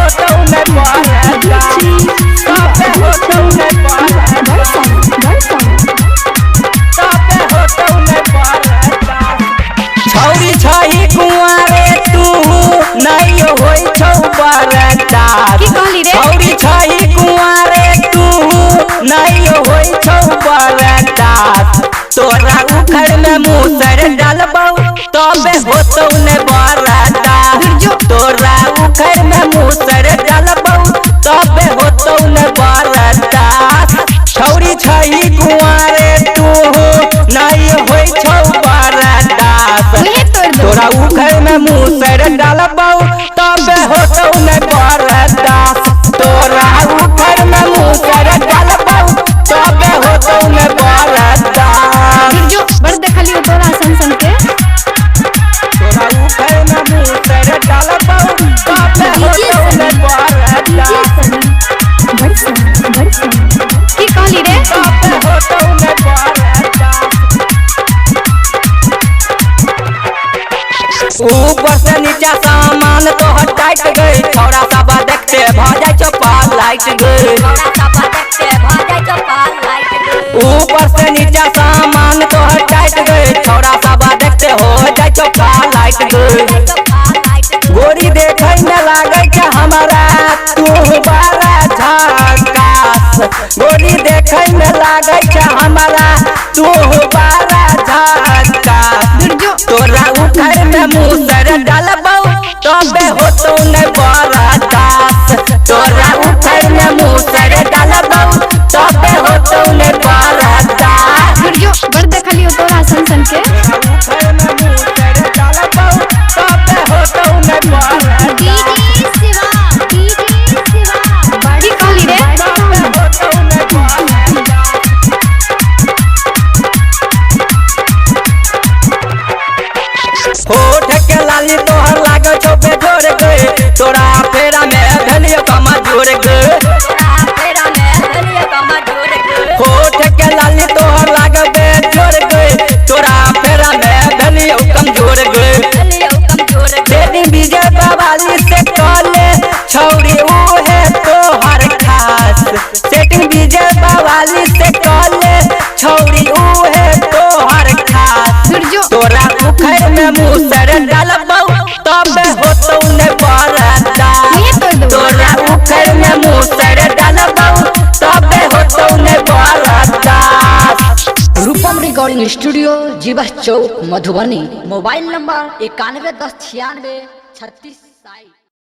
होतो ने पारदा तबे होतो ने पारदा तबे होतो ने पारदा छौरी छही कुंवारे तू नहीं होई छौ पारदा की कहली रे छौरी छही कुंवारे तू नहीं होई छौ पारदा तोरा उखड़ में मुसर डालबौ तबे होतो ने पारदा तोरा उखड़ में मुसर डालबौ तबे होतो ने पारदा छौरी छही कुंवारे तू नहीं होई छौ पारदा तोरा उखड़ में मुसर डालबौ तबे होतो ने पारदा तोरा उखड़ में मुसर डालबौ तबे होतो ने पारदा बड़ देखली हो तोरा सन के तोरा उखड़ में मुसर डालबौ तबे होतो ने पारदा की कहली रे तबे होतो ने पारदा ऊपर से नीचा सामान तो हटाइट गई छौरा सब देखते भाजा चपा लाइट गई ऊपर से नीचा सामान तो हटाइट गई छौरा सब देखते हो जाए चपा लाइट गई गोरी देखे में लागे के हमारा तू बारा झकास गोरी देखे में लागे के हमारा तू बारा झकास तोरा उखड़ में मुसर डालबौ तबे होतो ने पारदास तोरा उखड़ में मुसर डालबौ तबे होतो ने पारदास बड़ देखली हो तोरा सन के उखड़ में मुसर डालबौ तबे होतो ने पारदास बड़ी कहली रे तबे होतो ने पारदास होठ के लाली तोहर लागे छौ बेजोर गए तोरा फेरा में धनिया कमा जोर गए होठ के लाली तोहर लागे बेजोर गए तोरा फेरा में धनिया कमजोर गए बेदी विजय बाबाली से कहले छौरी उहे तोहर खास सेटिंग विजय बाबाली से कहले छौरी उहे तोहर खास तोरा उखड़ में मुसर डालबौ तबे होतो ने पारदा तोरा उखड़ में मुसर डालबौ तबे होतो ने पारदा रूपम रिकॉर्डिंग स्टूडियो जीवा चौक मधुबनी मोबाइल नंबर 91109636